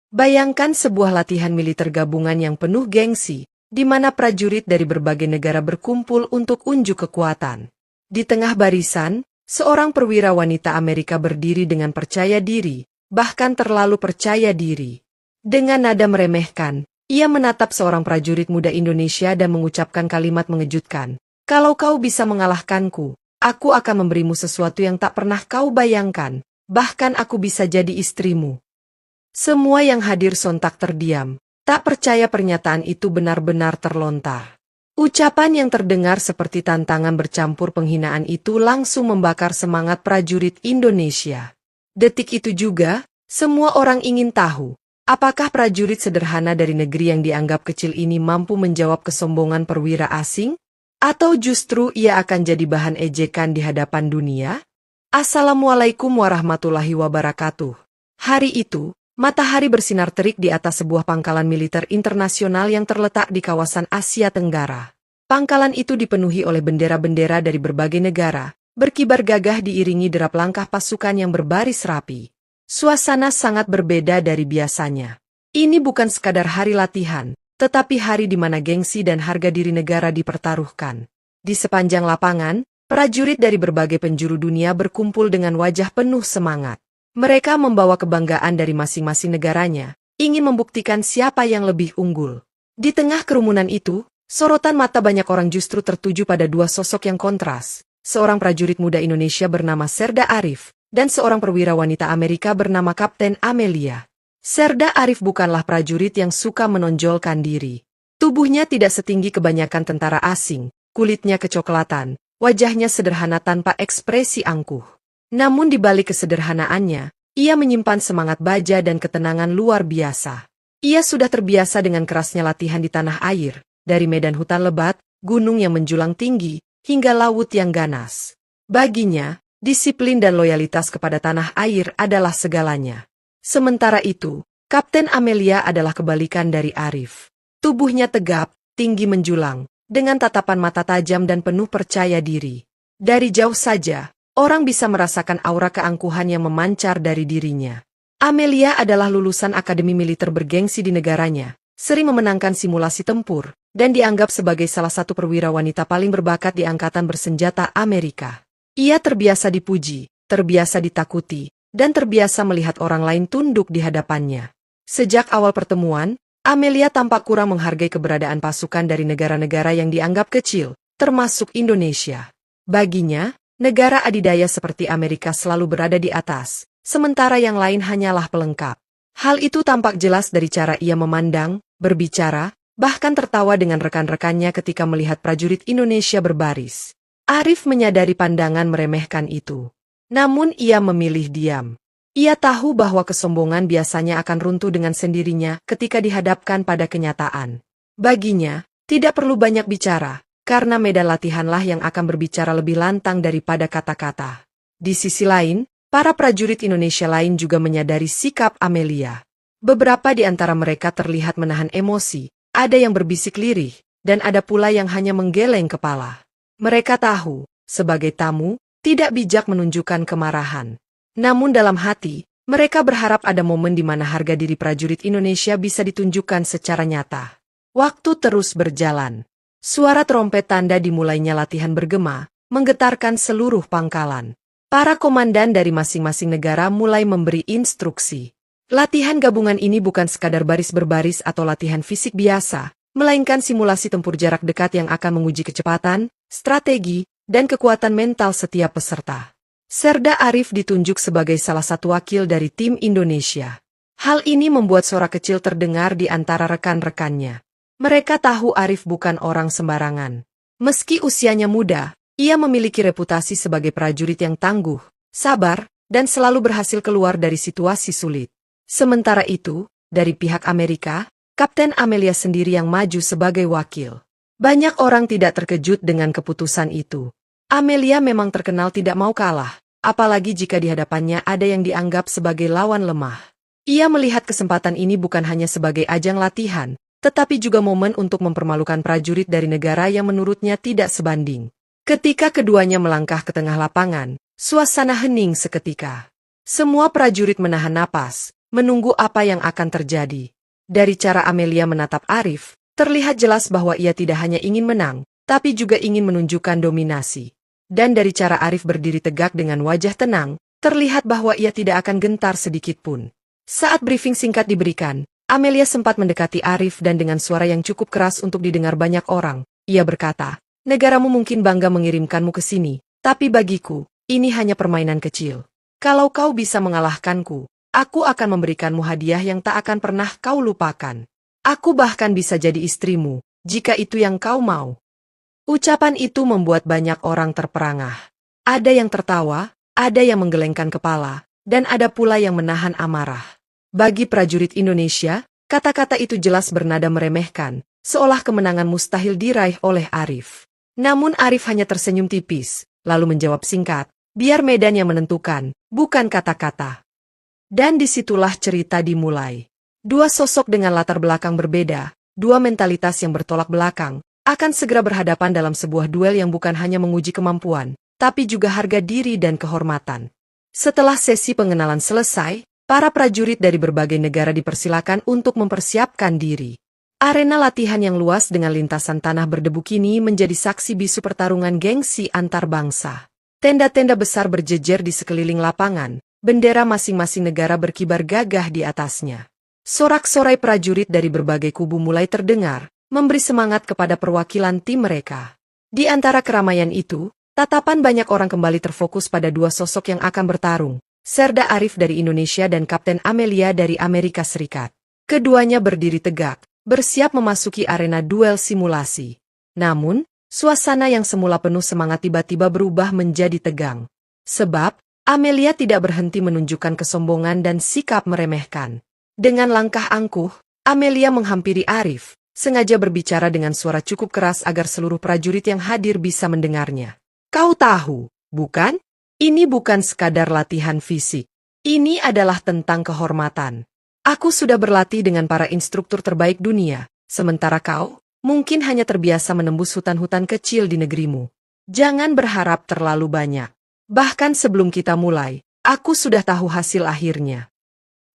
Bayangkan sebuah latihan militer gabungan yang penuh gengsi, di mana prajurit dari berbagai negara berkumpul untuk unjuk kekuatan. Di tengah barisan, seorang perwira wanita Amerika berdiri dengan percaya diri, bahkan terlalu percaya diri. Dengan nada meremehkan, ia menatap seorang prajurit muda Indonesia dan mengucapkan kalimat mengejutkan. Kalau kau bisa mengalahkanku, aku akan memberimu sesuatu yang tak pernah kau bayangkan, bahkan aku bisa jadi istrimu. Semua yang hadir sontak terdiam, tak percaya pernyataan itu benar-benar terlontar. Ucapan yang terdengar seperti tantangan bercampur penghinaan itu langsung membakar semangat prajurit Indonesia. Detik itu juga, semua orang ingin tahu, apakah prajurit sederhana dari negeri yang dianggap kecil ini mampu menjawab kesombongan perwira asing? Atau justru ia akan jadi bahan ejekan di hadapan dunia? Assalamualaikum warahmatullahi wabarakatuh. Hari itu, matahari bersinar terik di atas sebuah pangkalan militer internasional yang terletak di kawasan Asia Tenggara. Pangkalan itu dipenuhi oleh bendera-bendera dari berbagai negara, berkibar gagah diiringi derap langkah pasukan yang berbaris rapi. Suasana sangat berbeda dari biasanya. Ini bukan sekadar hari latihan, tetapi hari di mana gengsi dan harga diri negara dipertaruhkan. Di sepanjang lapangan, prajurit dari berbagai penjuru dunia berkumpul dengan wajah penuh semangat. Mereka membawa kebanggaan dari masing-masing negaranya, ingin membuktikan siapa yang lebih unggul. Di tengah kerumunan itu, sorotan mata banyak orang justru tertuju pada dua sosok yang kontras. Seorang prajurit muda Indonesia bernama Serda Arif, dan seorang perwira wanita Amerika bernama Kapten Amelia. Serda Arif bukanlah prajurit yang suka menonjolkan diri. Tubuhnya tidak setinggi kebanyakan tentara asing, kulitnya kecoklatan, wajahnya sederhana tanpa ekspresi angkuh. Namun di balik kesederhanaannya, ia menyimpan semangat baja dan ketenangan luar biasa. Ia sudah terbiasa dengan kerasnya latihan di tanah air, dari medan hutan lebat, gunung yang menjulang tinggi, hingga laut yang ganas. Baginya, disiplin dan loyalitas kepada tanah air adalah segalanya. Sementara itu, Kapten Amelia adalah kebalikan dari Arif. Tubuhnya tegap, tinggi menjulang, dengan tatapan mata tajam dan penuh percaya diri. Dari jauh saja, orang bisa merasakan aura keangkuhan yang memancar dari dirinya. Amelia adalah lulusan akademi militer bergengsi di negaranya, sering memenangkan simulasi tempur, dan dianggap sebagai salah satu perwira wanita paling berbakat di Angkatan Bersenjata Amerika. Ia terbiasa dipuji, terbiasa ditakuti, dan terbiasa melihat orang lain tunduk di hadapannya. Sejak awal pertemuan, Amelia tampak kurang menghargai keberadaan pasukan dari negara-negara yang dianggap kecil, termasuk Indonesia. Baginya, negara adidaya seperti Amerika selalu berada di atas, sementara yang lain hanyalah pelengkap. Hal itu tampak jelas dari cara ia memandang, berbicara, bahkan tertawa dengan rekan-rekannya ketika melihat prajurit Indonesia berbaris. Arif menyadari pandangan meremehkan itu. Namun ia memilih diam. Ia tahu bahwa kesombongan biasanya akan runtuh dengan sendirinya ketika dihadapkan pada kenyataan. Baginya, tidak perlu banyak bicara, karena medan latihanlah yang akan berbicara lebih lantang daripada kata-kata. Di sisi lain, para prajurit Indonesia lain juga menyadari sikap Amelia. Beberapa di antara mereka terlihat menahan emosi, ada yang berbisik lirih, dan ada pula yang hanya menggeleng kepala. Mereka tahu, sebagai tamu, tidak bijak menunjukkan kemarahan. Namun dalam hati, mereka berharap ada momen di mana harga diri prajurit Indonesia bisa ditunjukkan secara nyata. Waktu terus berjalan. Suara trompet tanda dimulainya latihan bergema, menggetarkan seluruh pangkalan. Para komandan dari masing-masing negara mulai memberi instruksi. Latihan gabungan ini bukan sekadar baris berbaris atau latihan fisik biasa, melainkan simulasi tempur jarak dekat yang akan menguji kecepatan, strategi, dan kekuatan mental setiap peserta. Serda Arif ditunjuk sebagai salah satu wakil dari tim Indonesia. Hal ini membuat suara kecil terdengar di antara rekan-rekannya. Mereka tahu Arif bukan orang sembarangan. Meski usianya muda, ia memiliki reputasi sebagai prajurit yang tangguh, sabar, dan selalu berhasil keluar dari situasi sulit. Sementara itu, dari pihak Amerika, Kapten Amelia sendiri yang maju sebagai wakil. Banyak orang tidak terkejut dengan keputusan itu. Amelia memang terkenal tidak mau kalah, apalagi jika di hadapannya ada yang dianggap sebagai lawan lemah. Ia melihat kesempatan ini bukan hanya sebagai ajang latihan, tetapi juga momen untuk mempermalukan prajurit dari negara yang menurutnya tidak sebanding. Ketika keduanya melangkah ke tengah lapangan, suasana hening seketika. Semua prajurit menahan napas, menunggu apa yang akan terjadi. Dari cara Amelia menatap Arif, terlihat jelas bahwa ia tidak hanya ingin menang, tapi juga ingin menunjukkan dominasi. Dan dari cara Arif berdiri tegak dengan wajah tenang, terlihat bahwa ia tidak akan gentar sedikit pun. Saat briefing singkat diberikan, Amelia sempat mendekati Arif dan dengan suara yang cukup keras untuk didengar banyak orang, ia berkata, "Negaramu mungkin bangga mengirimkanmu ke sini, tapi bagiku, ini hanya permainan kecil. Kalau kau bisa mengalahkanku, aku akan memberikanmu hadiah yang tak akan pernah kau lupakan. Aku bahkan bisa jadi istrimu, jika itu yang kau mau." Ucapan itu membuat banyak orang terperangah. Ada yang tertawa, ada yang menggelengkan kepala, dan ada pula yang menahan amarah. Bagi prajurit Indonesia, kata-kata itu jelas bernada meremehkan, seolah kemenangan mustahil diraih oleh Arif. Namun Arif hanya tersenyum tipis, lalu menjawab singkat, "Biar medan yang menentukan, bukan kata-kata." Dan disitulah cerita dimulai. Dua sosok dengan latar belakang berbeda, dua mentalitas yang bertolak belakang, akan segera berhadapan dalam sebuah duel yang bukan hanya menguji kemampuan, tapi juga harga diri dan kehormatan. Setelah sesi pengenalan selesai, para prajurit dari berbagai negara dipersilakan untuk mempersiapkan diri. Arena latihan yang luas dengan lintasan tanah berdebu kini menjadi saksi bisu pertarungan gengsi antar bangsa. Tenda-tenda besar berjejer di sekeliling lapangan, bendera masing-masing negara berkibar gagah di atasnya. Sorak-sorai prajurit dari berbagai kubu mulai terdengar, memberi semangat kepada perwakilan tim mereka. Di antara keramaian itu, tatapan banyak orang kembali terfokus pada dua sosok yang akan bertarung, Serda Arif dari Indonesia dan Kapten Amelia dari Amerika Serikat. Keduanya berdiri tegak, bersiap memasuki arena duel simulasi. Namun, suasana yang semula penuh semangat tiba-tiba berubah menjadi tegang. Sebab, Amelia tidak berhenti menunjukkan kesombongan dan sikap meremehkan. Dengan langkah angkuh, Amelia menghampiri Arif, sengaja berbicara dengan suara cukup keras agar seluruh prajurit yang hadir bisa mendengarnya. "Kau tahu, bukan? Ini bukan sekadar latihan fisik. Ini adalah tentang kehormatan. Aku sudah berlatih dengan para instruktur terbaik dunia, sementara kau mungkin hanya terbiasa menembus hutan-hutan kecil di negerimu. Jangan berharap terlalu banyak. Bahkan sebelum kita mulai, aku sudah tahu hasil akhirnya."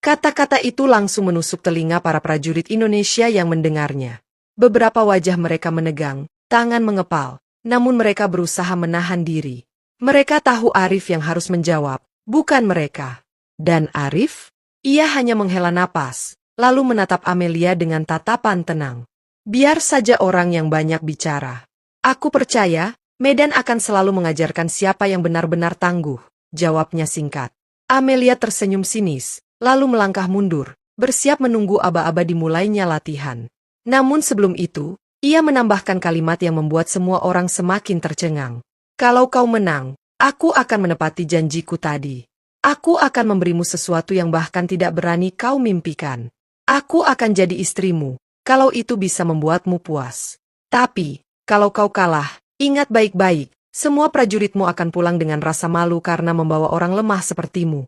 Kata-kata itu langsung menusuk telinga para prajurit Indonesia yang mendengarnya. Beberapa wajah mereka menegang, tangan mengepal, namun mereka berusaha menahan diri. Mereka tahu Arif yang harus menjawab, bukan mereka. Dan Arif? Ia hanya menghela napas, lalu menatap Amelia dengan tatapan tenang. "Biar saja orang yang banyak bicara. Aku percaya, medan akan selalu mengajarkan siapa yang benar-benar tangguh," jawabnya singkat. Amelia tersenyum sinis, lalu melangkah mundur, bersiap menunggu aba-aba dimulainya latihan. Namun sebelum itu, ia menambahkan kalimat yang membuat semua orang semakin tercengang. "Kalau kau menang, aku akan menepati janjiku tadi. Aku akan memberimu sesuatu yang bahkan tidak berani kau mimpikan. Aku akan jadi istrimu, kalau itu bisa membuatmu puas. Tapi, kalau kau kalah, ingat baik-baik, semua prajuritmu akan pulang dengan rasa malu karena membawa orang lemah sepertimu."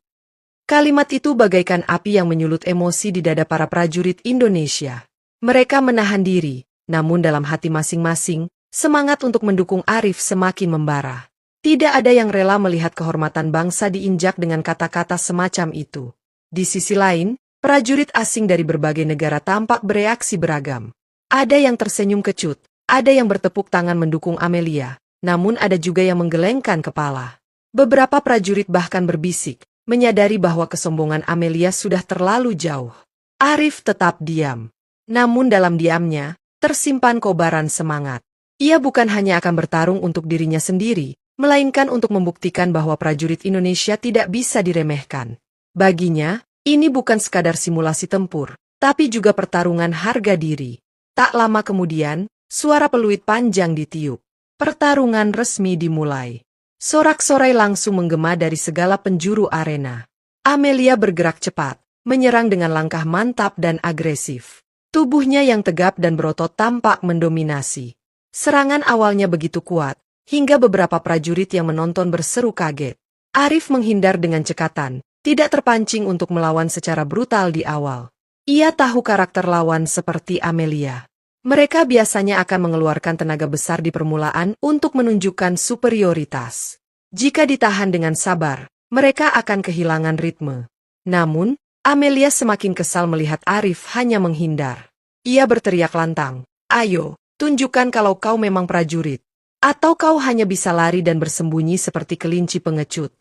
Kalimat itu bagaikan api yang menyulut emosi di dada para prajurit Indonesia. Mereka menahan diri, namun dalam hati masing-masing, semangat untuk mendukung Arif semakin membara. Tidak ada yang rela melihat kehormatan bangsa diinjak dengan kata-kata semacam itu. Di sisi lain, prajurit asing dari berbagai negara tampak bereaksi beragam. Ada yang tersenyum kecut, ada yang bertepuk tangan mendukung Amelia, namun ada juga yang menggelengkan kepala. Beberapa prajurit bahkan berbisik, menyadari bahwa kesombongan Amelia sudah terlalu jauh. Arif tetap diam. Namun dalam diamnya, tersimpan kobaran semangat. Ia bukan hanya akan bertarung untuk dirinya sendiri, melainkan untuk membuktikan bahwa prajurit Indonesia tidak bisa diremehkan. Baginya, ini bukan sekadar simulasi tempur, tapi juga pertarungan harga diri. Tak lama kemudian, suara peluit panjang ditiup. Pertarungan resmi dimulai. Sorak-sorai langsung menggema dari segala penjuru arena. Amelia bergerak cepat, menyerang dengan langkah mantap dan agresif. Tubuhnya yang tegap dan berotot tampak mendominasi. Serangan awalnya begitu kuat, hingga beberapa prajurit yang menonton berseru kaget. Arif menghindar dengan cekatan, tidak terpancing untuk melawan secara brutal di awal. Ia tahu karakter lawan seperti Amelia. Mereka biasanya akan mengeluarkan tenaga besar di permulaan untuk menunjukkan superioritas. Jika ditahan dengan sabar, mereka akan kehilangan ritme. Namun, Amelia semakin kesal melihat Arif hanya menghindar. Ia berteriak lantang, "Ayo, tunjukkan kalau kau memang prajurit. Atau kau hanya bisa lari dan bersembunyi seperti kelinci pengecut."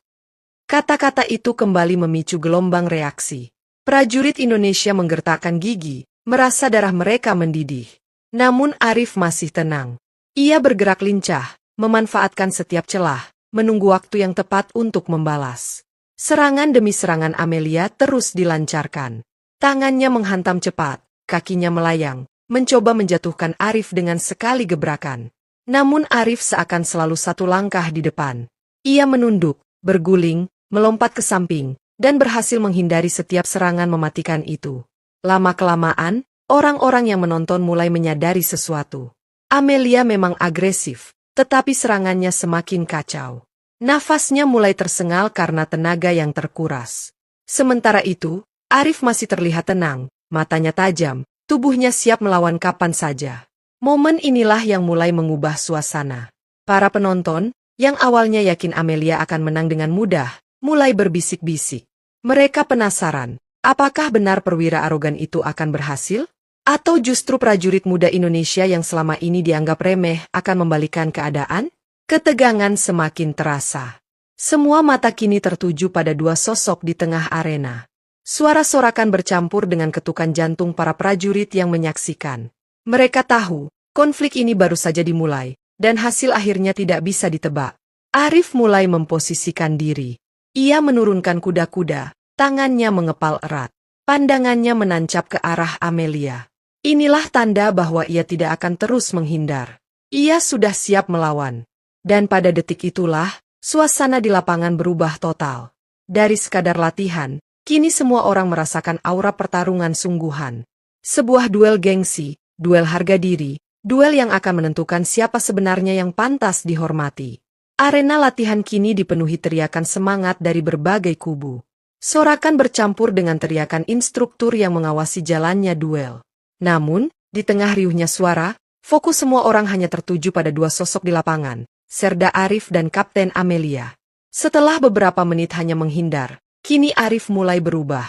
Kata-kata itu kembali memicu gelombang reaksi. Prajurit Indonesia menggertakkan gigi, merasa darah mereka mendidih. Namun Arif masih tenang. Ia bergerak lincah, memanfaatkan setiap celah, menunggu waktu yang tepat untuk membalas. Serangan demi serangan Amelia terus dilancarkan. Tangannya menghantam cepat, kakinya melayang, mencoba menjatuhkan Arif dengan sekali gebrakan. Namun Arif seakan selalu satu langkah di depan. Ia menunduk, berguling, melompat ke samping, dan berhasil menghindari setiap serangan mematikan itu. Lama-kelamaan, orang-orang yang menonton mulai menyadari sesuatu. Amelia memang agresif, tetapi serangannya semakin kacau. Nafasnya mulai tersengal karena tenaga yang terkuras. Sementara itu, Arif masih terlihat tenang, matanya tajam, tubuhnya siap melawan kapan saja. Momen inilah yang mulai mengubah suasana. Para penonton, yang awalnya yakin Amelia akan menang dengan mudah, mulai berbisik-bisik. Mereka penasaran, apakah benar perwira arogan itu akan berhasil? Atau justru prajurit muda Indonesia yang selama ini dianggap remeh akan membalikan keadaan? Ketegangan semakin terasa. Semua mata kini tertuju pada dua sosok di tengah arena. Suara sorakan bercampur dengan ketukan jantung para prajurit yang menyaksikan. Mereka tahu, konflik ini baru saja dimulai, dan hasil akhirnya tidak bisa ditebak. Arif mulai memposisikan diri. Ia menurunkan kuda-kuda, tangannya mengepal erat. Pandangannya menancap ke arah Amelia. Inilah tanda bahwa ia tidak akan terus menghindar. Ia sudah siap melawan. Dan pada detik itulah, suasana di lapangan berubah total. Dari sekadar latihan, kini semua orang merasakan aura pertarungan sungguhan. Sebuah duel gengsi, duel harga diri, duel yang akan menentukan siapa sebenarnya yang pantas dihormati. Arena latihan kini dipenuhi teriakan semangat dari berbagai kubu. Sorakan bercampur dengan teriakan instruktur yang mengawasi jalannya duel. Namun, di tengah riuhnya suara, fokus semua orang hanya tertuju pada dua sosok di lapangan, Serda Arif dan Kapten Amelia. Setelah beberapa menit hanya menghindar, kini Arif mulai berubah.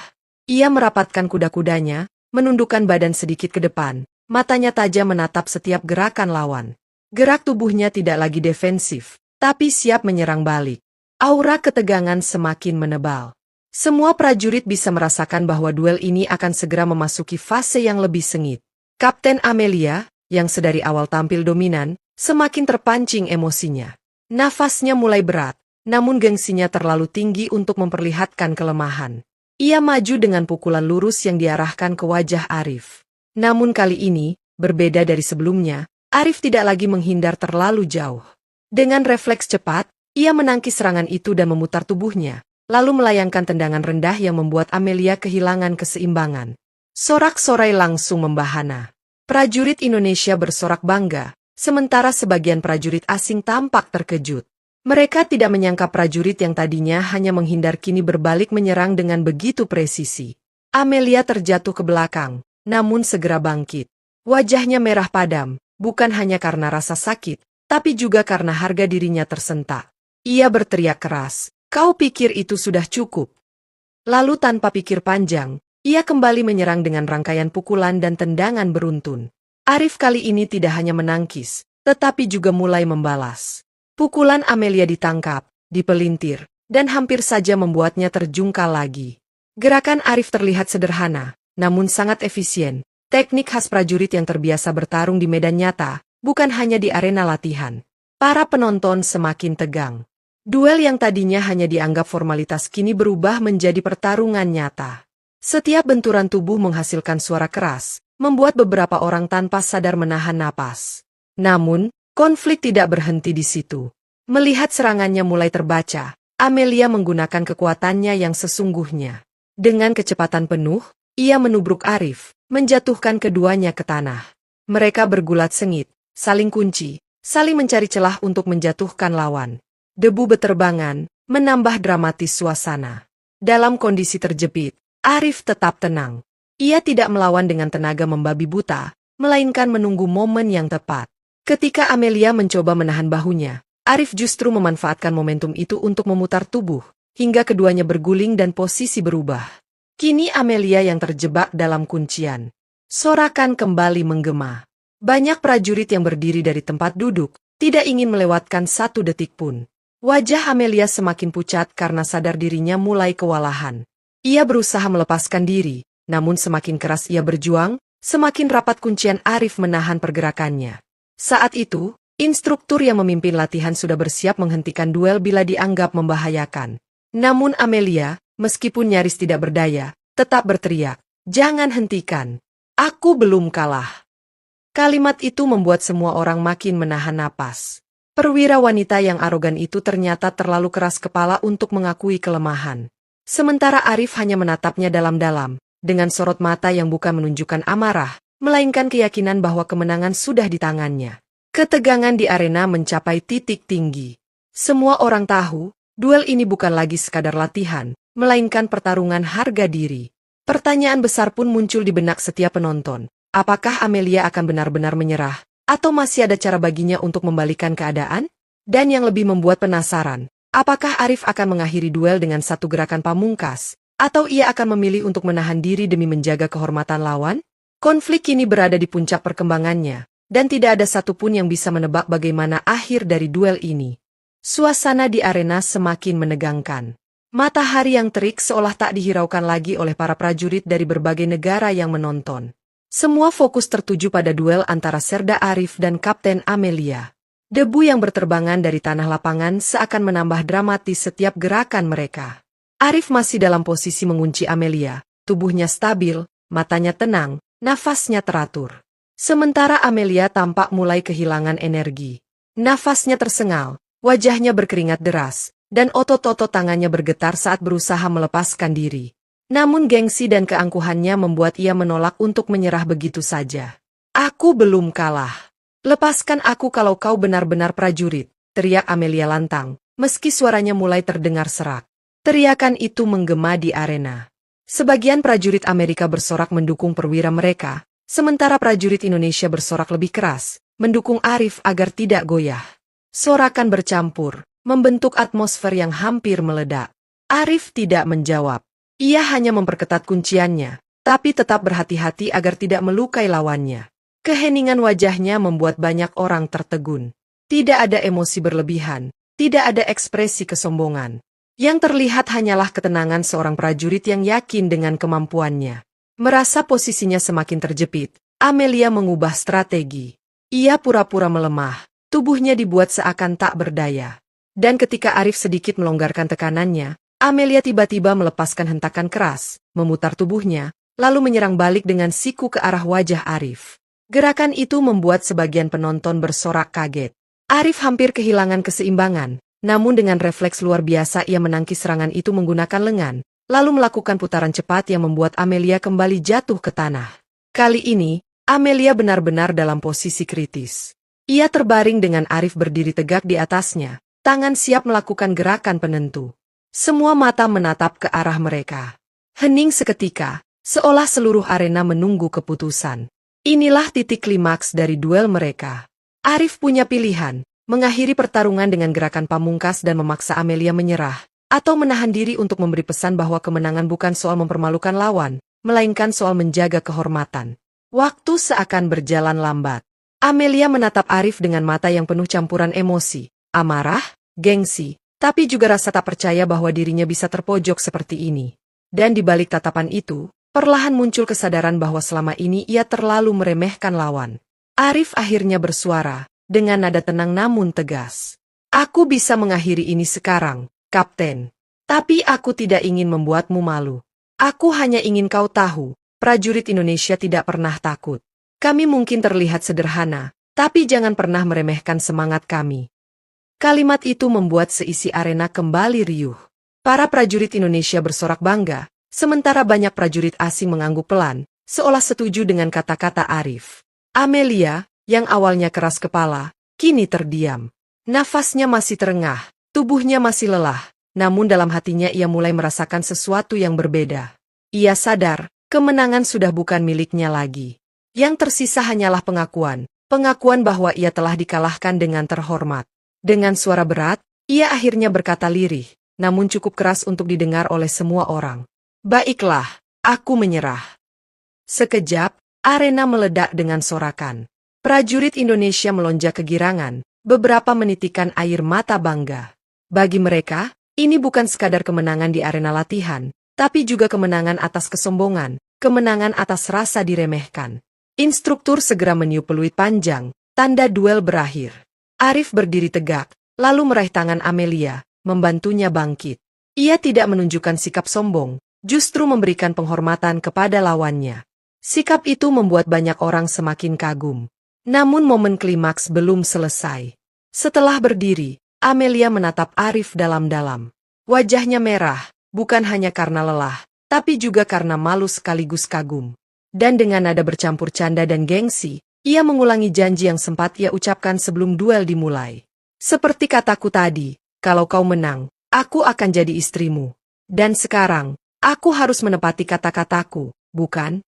Ia merapatkan kuda-kudanya, menundukkan badan sedikit ke depan, matanya tajam menatap setiap gerakan lawan. Gerak tubuhnya tidak lagi defensif, tapi siap menyerang balik. Aura ketegangan semakin menebal. Semua prajurit bisa merasakan bahwa duel ini akan segera memasuki fase yang lebih sengit. Kapten Amelia, yang sedari awal tampil dominan, semakin terpancing emosinya. Nafasnya mulai berat, namun gengsinya terlalu tinggi untuk memperlihatkan kelemahan. Ia maju dengan pukulan lurus yang diarahkan ke wajah Arif. Namun kali ini, berbeda dari sebelumnya, Arif tidak lagi menghindar terlalu jauh. Dengan refleks cepat, ia menangkis serangan itu dan memutar tubuhnya, lalu melayangkan tendangan rendah yang membuat Amelia kehilangan keseimbangan. Sorak-sorai langsung membahana. Prajurit Indonesia bersorak bangga, sementara sebagian prajurit asing tampak terkejut. Mereka tidak menyangka prajurit yang tadinya hanya menghindar kini berbalik menyerang dengan begitu presisi. Amelia terjatuh ke belakang, namun segera bangkit. Wajahnya merah padam, bukan hanya karena rasa sakit, tapi juga karena harga dirinya tersentak. Ia berteriak keras, "Kau pikir itu sudah cukup?" Lalu tanpa pikir panjang, ia kembali menyerang dengan rangkaian pukulan dan tendangan beruntun. Arif kali ini tidak hanya menangkis, tetapi juga mulai membalas. Pukulan Amelia ditangkap, dipelintir, dan hampir saja membuatnya terjungkal lagi. Gerakan Arif terlihat sederhana, namun sangat efisien. Teknik khas prajurit yang terbiasa bertarung di medan nyata, bukan hanya di arena latihan. Para penonton semakin tegang. Duel yang tadinya hanya dianggap formalitas kini berubah menjadi pertarungan nyata. Setiap benturan tubuh menghasilkan suara keras, membuat beberapa orang tanpa sadar menahan napas. Namun, konflik tidak berhenti di situ. Melihat serangannya mulai terbaca, Amelia menggunakan kekuatannya yang sesungguhnya. Dengan kecepatan penuh, ia menubruk Arif, menjatuhkan keduanya ke tanah. Mereka bergulat sengit, saling kunci, saling mencari celah untuk menjatuhkan lawan. Debu beterbangan, menambah dramatis suasana. Dalam kondisi terjepit, Arif tetap tenang. Ia tidak melawan dengan tenaga membabi buta, melainkan menunggu momen yang tepat. Ketika Amelia mencoba menahan bahunya, Arif justru memanfaatkan momentum itu untuk memutar tubuh, hingga keduanya berguling dan posisi berubah. Kini Amelia yang terjebak dalam kuncian. Sorakan kembali menggema. Banyak prajurit yang berdiri dari tempat duduk, tidak ingin melewatkan satu detik pun. Wajah Amelia semakin pucat karena sadar dirinya mulai kewalahan. Ia berusaha melepaskan diri, namun semakin keras ia berjuang, semakin rapat kuncian Arif menahan pergerakannya. Saat itu, instruktur yang memimpin latihan sudah bersiap menghentikan duel bila dianggap membahayakan. Namun Amelia, meskipun nyaris tidak berdaya, tetap berteriak, "Jangan hentikan. Aku belum kalah." Kalimat itu membuat semua orang makin menahan napas. Perwira wanita yang arogan itu ternyata terlalu keras kepala untuk mengakui kelemahan. Sementara Arif hanya menatapnya dalam-dalam, dengan sorot mata yang bukan menunjukkan amarah, melainkan keyakinan bahwa kemenangan sudah di tangannya. Ketegangan di arena mencapai titik tinggi. Semua orang tahu, duel ini bukan lagi sekadar latihan, melainkan pertarungan harga diri. Pertanyaan besar pun muncul di benak setiap penonton. Apakah Amelia akan benar-benar menyerah, atau masih ada cara baginya untuk membalikan keadaan? Dan yang lebih membuat penasaran, apakah Arif akan mengakhiri duel dengan satu gerakan pamungkas, atau ia akan memilih untuk menahan diri demi menjaga kehormatan lawan? Konflik kini berada di puncak perkembangannya, dan tidak ada satupun yang bisa menebak bagaimana akhir dari duel ini. Suasana di arena semakin menegangkan. Matahari yang terik seolah tak dihiraukan lagi oleh para prajurit dari berbagai negara yang menonton. Semua fokus tertuju pada duel antara Serda Arif dan Kapten Amelia. Debu yang berterbangan dari tanah lapangan seakan menambah dramatis setiap gerakan mereka. Arif masih dalam posisi mengunci Amelia, tubuhnya stabil, matanya tenang, nafasnya teratur. Sementara Amelia tampak mulai kehilangan energi. Nafasnya tersengal, wajahnya berkeringat deras, dan otot-otot tangannya bergetar saat berusaha melepaskan diri. Namun gengsi dan keangkuhannya membuat ia menolak untuk menyerah begitu saja. "Aku belum kalah. Lepaskan aku kalau kau benar-benar prajurit," teriak Amelia lantang, meski suaranya mulai terdengar serak. Teriakan itu menggema di arena. Sebagian prajurit Amerika bersorak mendukung perwira mereka, sementara prajurit Indonesia bersorak lebih keras, mendukung Arif agar tidak goyah. Sorakan bercampur, membentuk atmosfer yang hampir meledak. Arif tidak menjawab. Ia hanya memperketat kunciannya, tapi tetap berhati-hati agar tidak melukai lawannya. Keheningan wajahnya membuat banyak orang tertegun. Tidak ada emosi berlebihan, tidak ada ekspresi kesombongan. Yang terlihat hanyalah ketenangan seorang prajurit yang yakin dengan kemampuannya. Merasa posisinya semakin terjepit, Amelia mengubah strategi. Ia pura-pura melemah, tubuhnya dibuat seakan tak berdaya. Dan ketika Arif sedikit melonggarkan tekanannya, Amelia tiba-tiba melepaskan hentakan keras, memutar tubuhnya, lalu menyerang balik dengan siku ke arah wajah Arif. Gerakan itu membuat sebagian penonton bersorak kaget. Arif hampir kehilangan keseimbangan, namun dengan refleks luar biasa ia menangkis serangan itu menggunakan lengan, lalu melakukan putaran cepat yang membuat Amelia kembali jatuh ke tanah. Kali ini, Amelia benar-benar dalam posisi kritis. Ia terbaring dengan Arif berdiri tegak di atasnya, tangan siap melakukan gerakan penentu. Semua mata menatap ke arah mereka. Hening seketika, seolah seluruh arena menunggu keputusan. Inilah titik klimaks dari duel mereka. Arif punya pilihan, mengakhiri pertarungan dengan gerakan pamungkas dan memaksa Amelia menyerah, atau menahan diri untuk memberi pesan bahwa kemenangan bukan soal mempermalukan lawan, melainkan soal menjaga kehormatan. Waktu seakan berjalan lambat. Amelia menatap Arif dengan mata yang penuh campuran emosi, amarah, gengsi, tapi juga rasa tak percaya bahwa dirinya bisa terpojok seperti ini. Dan di balik tatapan itu, perlahan muncul kesadaran bahwa selama ini ia terlalu meremehkan lawan. Arif akhirnya bersuara, dengan nada tenang namun tegas. "Aku bisa mengakhiri ini sekarang, Kapten. Tapi aku tidak ingin membuatmu malu. Aku hanya ingin kau tahu, prajurit Indonesia tidak pernah takut. Kami mungkin terlihat sederhana, tapi jangan pernah meremehkan semangat kami." Kalimat itu membuat seisi arena kembali riuh. Para prajurit Indonesia bersorak bangga, sementara banyak prajurit asing mengangguk pelan, seolah setuju dengan kata-kata Arif. Amelia, yang awalnya keras kepala, kini terdiam. Nafasnya masih terengah, tubuhnya masih lelah, namun dalam hatinya ia mulai merasakan sesuatu yang berbeda. Ia sadar, kemenangan sudah bukan miliknya lagi. Yang tersisa hanyalah pengakuan bahwa ia telah dikalahkan dengan terhormat. Dengan suara berat, ia akhirnya berkata lirih, namun cukup keras untuk didengar oleh semua orang. "Baiklah, Aku menyerah. Sekejap, arena meledak dengan sorakan. Prajurit Indonesia melonjak kegirangan, beberapa menitikan air mata bangga. Bagi mereka, ini bukan sekadar kemenangan di arena latihan, tapi juga kemenangan atas kesombongan, kemenangan atas rasa diremehkan. Instruktur segera meniup peluit panjang, tanda duel berakhir. Arif berdiri tegak, lalu meraih tangan Amelia, membantunya bangkit. Ia tidak menunjukkan sikap sombong, justru memberikan penghormatan kepada lawannya. Sikap itu membuat banyak orang semakin kagum. Namun momen klimaks belum selesai. Setelah berdiri, Amelia menatap Arif dalam-dalam. Wajahnya merah, bukan hanya karena lelah, tapi juga karena malu sekaligus kagum. Dan dengan nada bercampur canda dan gengsi, ia mengulangi janji yang sempat ia ucapkan sebelum duel dimulai. Seperti kataku tadi, kalau kau menang, aku akan jadi istrimu. Dan sekarang, aku harus menepati kata-kataku, bukan?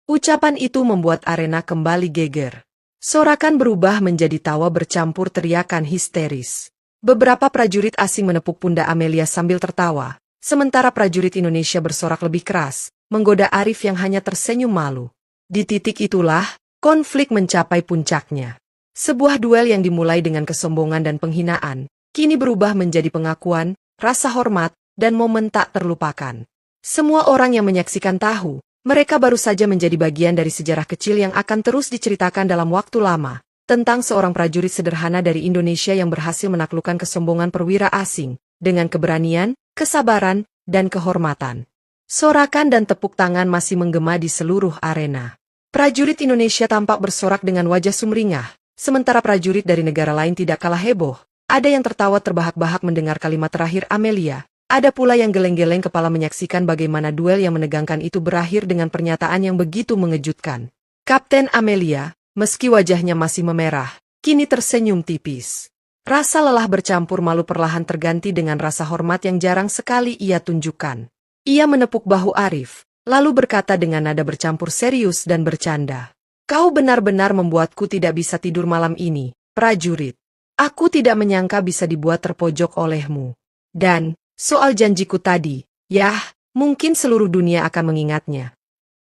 Ucapan itu membuat arena kembali geger. Sorakan berubah menjadi tawa bercampur teriakan histeris. Beberapa prajurit asing menepuk pundak Amelia sambil tertawa, sementara prajurit Indonesia bersorak lebih keras, menggoda Arif yang hanya tersenyum malu. Di titik itulah, konflik mencapai puncaknya. Sebuah duel yang dimulai dengan kesombongan dan penghinaan, kini berubah menjadi pengakuan, rasa hormat, dan momen tak terlupakan. Semua orang yang menyaksikan tahu, mereka baru saja menjadi bagian dari sejarah kecil yang akan terus diceritakan dalam waktu lama, tentang seorang prajurit sederhana dari Indonesia yang berhasil menaklukkan kesombongan perwira asing, dengan keberanian, kesabaran, dan kehormatan. Sorakan dan tepuk tangan masih menggema di seluruh arena. Prajurit Indonesia tampak bersorak dengan wajah sumringah, sementara prajurit dari negara lain tidak kalah heboh. Ada yang tertawa terbahak-bahak mendengar kalimat terakhir Amelia. Ada pula yang geleng-geleng kepala menyaksikan bagaimana duel yang menegangkan itu berakhir dengan pernyataan yang begitu mengejutkan. Kapten Amelia, meski wajahnya masih memerah, kini tersenyum tipis. Rasa lelah bercampur malu perlahan terganti dengan rasa hormat yang jarang sekali ia tunjukkan. Ia menepuk bahu Arif, lalu berkata dengan nada bercampur serius dan bercanda. Kau benar-benar membuatku tidak bisa tidur malam ini, prajurit. Aku tidak menyangka bisa dibuat terpojok olehmu. Dan soal janjiku tadi, yah, mungkin seluruh dunia akan mengingatnya.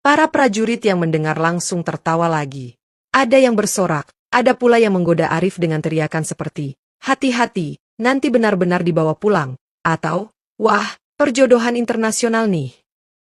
Para prajurit yang mendengar langsung tertawa lagi. Ada yang bersorak, ada pula yang menggoda Arif dengan teriakan seperti, hati-hati, nanti benar-benar dibawa pulang, atau, wah, perjodohan internasional nih.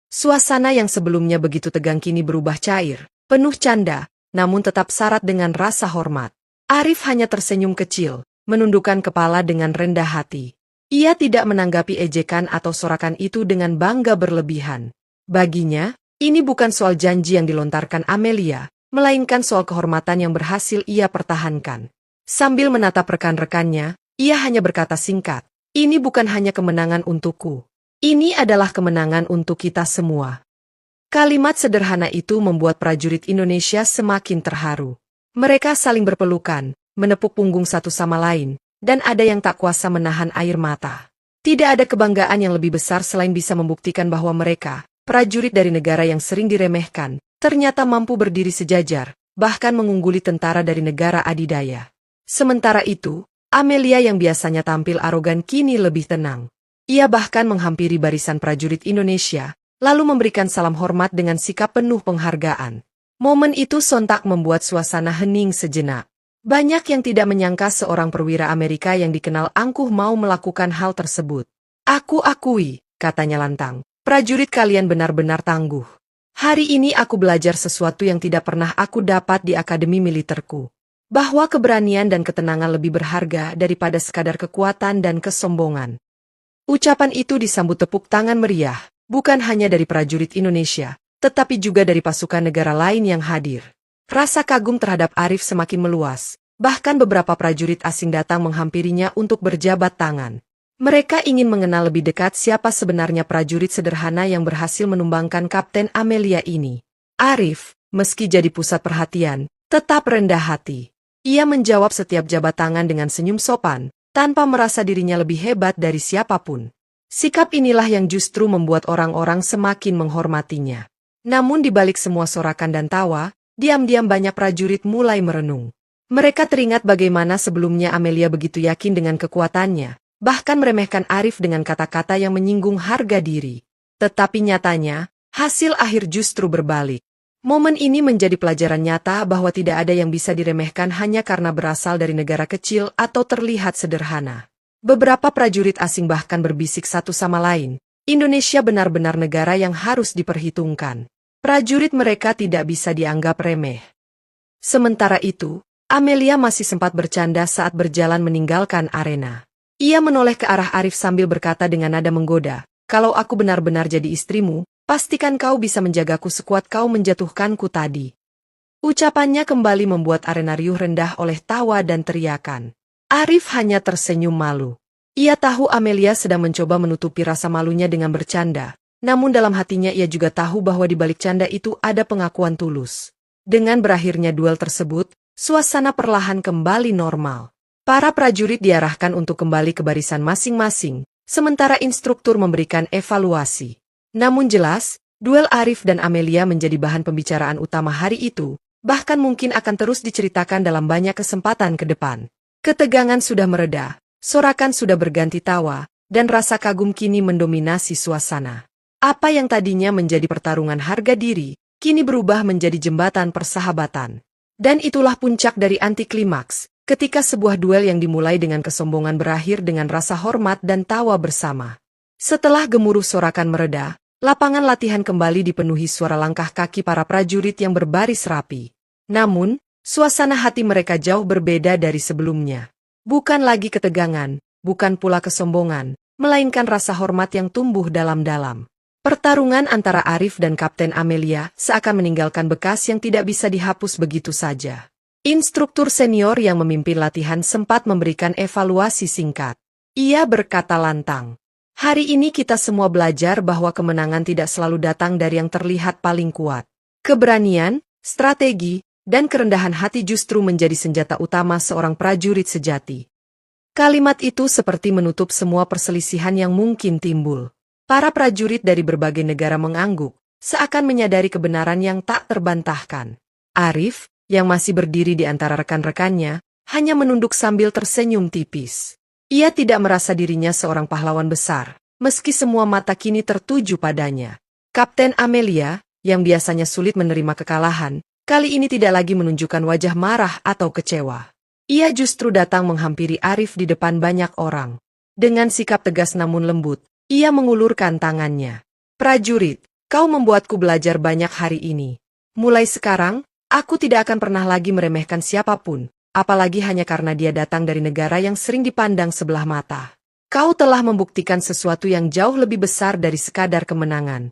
Suasana yang sebelumnya begitu tegang kini berubah cair, penuh canda, namun tetap syarat dengan rasa hormat. Arif hanya tersenyum kecil, menundukkan kepala dengan rendah hati. Ia tidak menanggapi ejekan atau sorakan itu dengan bangga berlebihan. Baginya, ini bukan soal janji yang dilontarkan Amelia, melainkan soal kehormatan yang berhasil ia pertahankan. Sambil menatap rekan-rekannya, ia hanya berkata singkat, ini bukan hanya kemenangan untukku. Ini adalah kemenangan untuk kita semua. Kalimat sederhana itu membuat prajurit Indonesia semakin terharu. Mereka saling berpelukan, menepuk punggung satu sama lain, dan ada yang tak kuasa menahan air mata. Tidak ada kebanggaan yang lebih besar selain bisa membuktikan bahwa mereka, prajurit dari negara yang sering diremehkan, ternyata mampu berdiri sejajar, bahkan mengungguli tentara dari negara adidaya. Sementara itu, Amelia yang biasanya tampil arogan kini lebih tenang. Ia bahkan menghampiri barisan prajurit Indonesia, lalu memberikan salam hormat dengan sikap penuh penghargaan. Momen itu sontak membuat suasana hening sejenak. Banyak yang tidak menyangka seorang perwira Amerika yang dikenal angkuh mau melakukan hal tersebut. Aku akui, katanya lantang, prajurit kalian benar-benar tangguh. Hari ini aku belajar sesuatu yang tidak pernah aku dapat di akademi militerku. Bahwa keberanian dan ketenangan lebih berharga daripada sekadar kekuatan dan kesombongan. Ucapan itu disambut tepuk tangan meriah, bukan hanya dari prajurit Indonesia, tetapi juga dari pasukan negara lain yang hadir. Rasa kagum terhadap Arif semakin meluas, bahkan beberapa prajurit asing datang menghampirinya untuk berjabat tangan. Mereka ingin mengenal lebih dekat siapa sebenarnya prajurit sederhana yang berhasil menumbangkan Kapten Amelia ini. Arif, meski jadi pusat perhatian, tetap rendah hati. Ia menjawab setiap jabat tangan dengan senyum sopan, tanpa merasa dirinya lebih hebat dari siapapun. Sikap inilah yang justru membuat orang-orang semakin menghormatinya. Namun di balik semua sorakan dan tawa, diam-diam banyak prajurit mulai merenung. Mereka teringat bagaimana sebelumnya Amelia begitu yakin dengan kekuatannya, bahkan meremehkan Arif dengan kata-kata yang menyinggung harga diri. Tetapi nyatanya, Hasil akhir justru berbalik. Momen ini menjadi pelajaran nyata bahwa tidak ada yang bisa diremehkan hanya karena berasal dari negara kecil atau terlihat sederhana. Beberapa prajurit asing bahkan berbisik satu sama lain, Indonesia benar-benar negara yang harus diperhitungkan. Prajurit mereka tidak bisa dianggap remeh. Sementara itu, Amelia masih sempat bercanda saat berjalan meninggalkan arena. Ia menoleh ke arah Arif sambil berkata dengan nada menggoda, "Kalau aku benar-benar jadi istrimu, pastikan kau bisa menjagaku sekuat kau menjatuhkanku tadi." Ucapannya kembali membuat arena riuh rendah oleh tawa dan teriakan. Arif hanya tersenyum malu. Ia tahu Amelia sedang mencoba menutupi rasa malunya dengan bercanda, namun dalam hatinya ia juga tahu bahwa di balik canda itu ada pengakuan tulus. Dengan berakhirnya duel tersebut, suasana perlahan kembali normal. Para prajurit diarahkan untuk kembali ke barisan masing-masing, sementara instruktur memberikan evaluasi. Namun jelas, duel Arif dan Amelia menjadi bahan pembicaraan utama hari itu, bahkan mungkin akan terus diceritakan dalam banyak kesempatan ke depan. Ketegangan sudah mereda, sorakan sudah berganti tawa, dan rasa kagum kini mendominasi suasana. Apa yang tadinya menjadi pertarungan harga diri, kini berubah menjadi jembatan persahabatan. Dan itulah puncak dari anti klimaks, ketika sebuah duel yang dimulai dengan kesombongan berakhir dengan rasa hormat dan tawa bersama. Setelah gemuruh sorakan mereda, lapangan latihan kembali dipenuhi suara langkah kaki para prajurit yang berbaris rapi. Namun, suasana hati mereka jauh berbeda dari sebelumnya. Bukan lagi ketegangan, bukan pula kesombongan, melainkan rasa hormat yang tumbuh dalam-dalam. Pertarungan antara Arif dan Kapten Amelia seakan meninggalkan bekas yang tidak bisa dihapus begitu saja. Instruktur senior yang memimpin latihan sempat memberikan evaluasi singkat. Ia berkata lantang, "Hari ini kita semua belajar bahwa kemenangan tidak selalu datang dari yang terlihat paling kuat. Keberanian, strategi, dan kerendahan hati justru menjadi senjata utama seorang prajurit sejati." Kalimat itu seperti menutup semua perselisihan yang mungkin timbul. Para prajurit dari berbagai negara mengangguk, seakan menyadari kebenaran yang tak terbantahkan. Arif, yang masih berdiri di antara rekan-rekannya, hanya menunduk sambil tersenyum tipis. Ia tidak merasa dirinya seorang pahlawan besar, meski semua mata kini tertuju padanya. Kapten Amelia, yang biasanya sulit menerima kekalahan, kali ini tidak lagi menunjukkan wajah marah atau kecewa. Ia justru datang menghampiri Arif di depan banyak orang. Dengan sikap tegas namun lembut, ia mengulurkan tangannya. "Prajurit, kau membuatku belajar banyak hari ini. Mulai sekarang, aku tidak akan pernah lagi meremehkan siapapun, apalagi hanya karena dia datang dari negara yang sering dipandang sebelah mata. Kau telah membuktikan sesuatu yang jauh lebih besar dari sekadar kemenangan."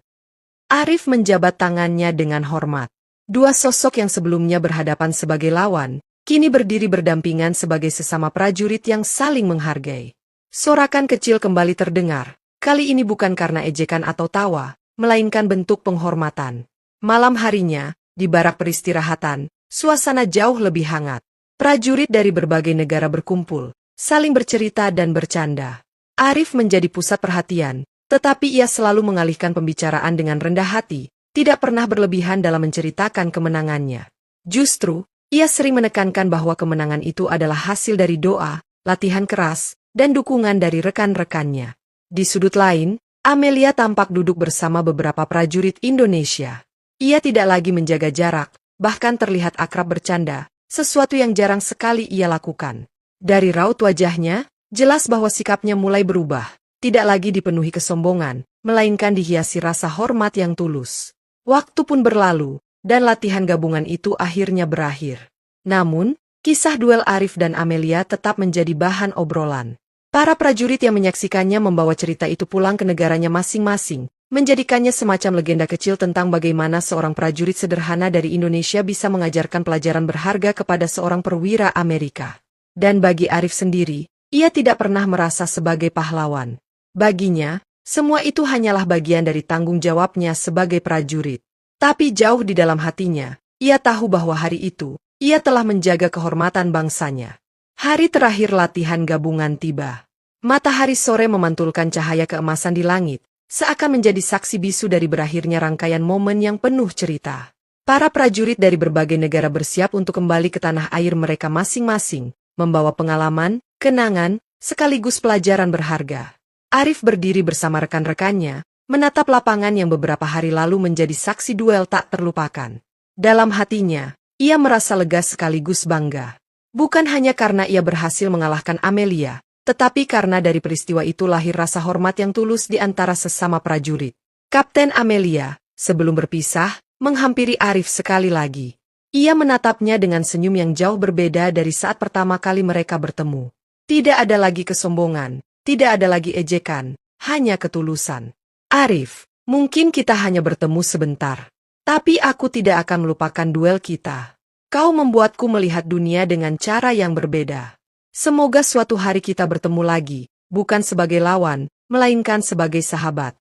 Arif menjabat tangannya dengan hormat. Dua sosok yang sebelumnya berhadapan sebagai lawan, kini berdiri berdampingan sebagai sesama prajurit yang saling menghargai. Sorakan kecil kembali terdengar, kali ini bukan karena ejekan atau tawa, melainkan bentuk penghormatan. Malam harinya, di barak peristirahatan, suasana jauh lebih hangat. Prajurit dari berbagai negara berkumpul, saling bercerita dan bercanda. Arif menjadi pusat perhatian, tetapi ia selalu mengalihkan pembicaraan dengan rendah hati, tidak pernah berlebihan dalam menceritakan kemenangannya. Justru, ia sering menekankan bahwa kemenangan itu adalah hasil dari doa, latihan keras, dan dukungan dari rekan-rekannya. Di sudut lain, Amelia tampak duduk bersama beberapa prajurit Indonesia. Ia tidak lagi menjaga jarak, bahkan terlihat akrab bercanda, sesuatu yang jarang sekali ia lakukan. Dari raut wajahnya, jelas bahwa sikapnya mulai berubah, tidak lagi dipenuhi kesombongan, melainkan dihiasi rasa hormat yang tulus. Waktu pun berlalu, dan latihan gabungan itu akhirnya berakhir. Namun, kisah duel Arif dan Amelia tetap menjadi bahan obrolan. Para prajurit yang menyaksikannya membawa cerita itu pulang ke negaranya masing-masing, menjadikannya semacam legenda kecil tentang bagaimana seorang prajurit sederhana dari Indonesia bisa mengajarkan pelajaran berharga kepada seorang perwira Amerika. Dan bagi Arif sendiri, ia tidak pernah merasa sebagai pahlawan. Baginya, semua itu hanyalah bagian dari tanggung jawabnya sebagai prajurit. Tapi jauh di dalam hatinya, ia tahu bahwa hari itu, ia telah menjaga kehormatan bangsanya. Hari terakhir latihan gabungan tiba. Matahari sore memantulkan cahaya keemasan di langit, seakan menjadi saksi bisu dari berakhirnya rangkaian momen yang penuh cerita. Para prajurit dari berbagai negara bersiap untuk kembali ke tanah air mereka masing-masing, membawa pengalaman, kenangan, sekaligus pelajaran berharga. Arif berdiri bersama rekan-rekannya, menatap lapangan yang beberapa hari lalu menjadi saksi duel tak terlupakan. Dalam hatinya, ia merasa lega sekaligus bangga. Bukan hanya karena ia berhasil mengalahkan Amelia, tetapi karena dari peristiwa itu lahir rasa hormat yang tulus di antara sesama prajurit. Kapten Amelia, sebelum berpisah, menghampiri Arif sekali lagi. Ia menatapnya dengan senyum yang jauh berbeda dari saat pertama kali mereka bertemu. Tidak ada lagi kesombongan, tidak ada lagi ejekan, hanya ketulusan. Arif, mungkin kita hanya bertemu sebentar. Tapi aku tidak akan melupakan duel kita. Kau membuatku melihat dunia dengan cara yang berbeda. Semoga suatu hari kita bertemu lagi, bukan sebagai lawan, melainkan sebagai sahabat.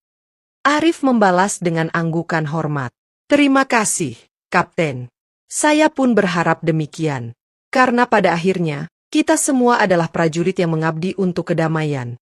Arif membalas dengan anggukan hormat. Terima kasih, Kapten. Saya pun berharap demikian. Karena pada akhirnya, kita semua adalah prajurit yang mengabdi untuk kedamaian.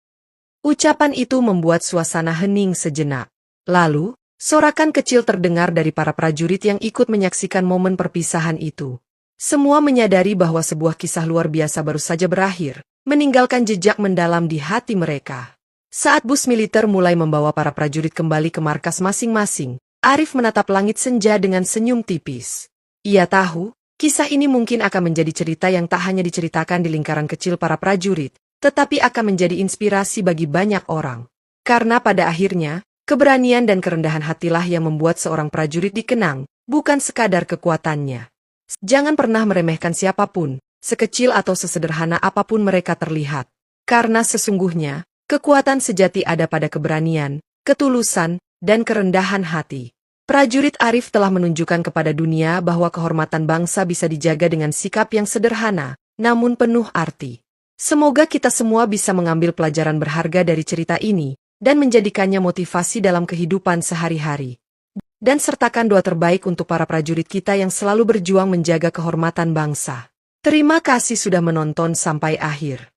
Ucapan itu membuat suasana hening sejenak. Lalu, sorakan kecil terdengar dari para prajurit yang ikut menyaksikan momen perpisahan itu. Semua menyadari bahwa sebuah kisah luar biasa baru saja berakhir, meninggalkan jejak mendalam di hati mereka. Saat bus militer mulai membawa para prajurit kembali ke markas masing-masing, Arif menatap langit senja dengan senyum tipis. Ia tahu, kisah ini mungkin akan menjadi cerita yang tak hanya diceritakan di lingkaran kecil para prajurit, tetapi akan menjadi inspirasi bagi banyak orang. Karena pada akhirnya, keberanian dan kerendahan hatilah yang membuat seorang prajurit dikenang, bukan sekadar kekuatannya. Jangan pernah meremehkan siapapun, sekecil atau sesederhana apapun mereka terlihat. Karena sesungguhnya, kekuatan sejati ada pada keberanian, ketulusan, dan kerendahan hati. Prajurit Arif telah menunjukkan kepada dunia bahwa kehormatan bangsa bisa dijaga dengan sikap yang sederhana, namun penuh arti. Semoga kita semua bisa mengambil pelajaran berharga dari cerita ini, dan menjadikannya motivasi dalam kehidupan sehari-hari. Dan sertakan doa terbaik untuk para prajurit kita yang selalu berjuang menjaga kehormatan bangsa. Terima kasih sudah menonton sampai akhir.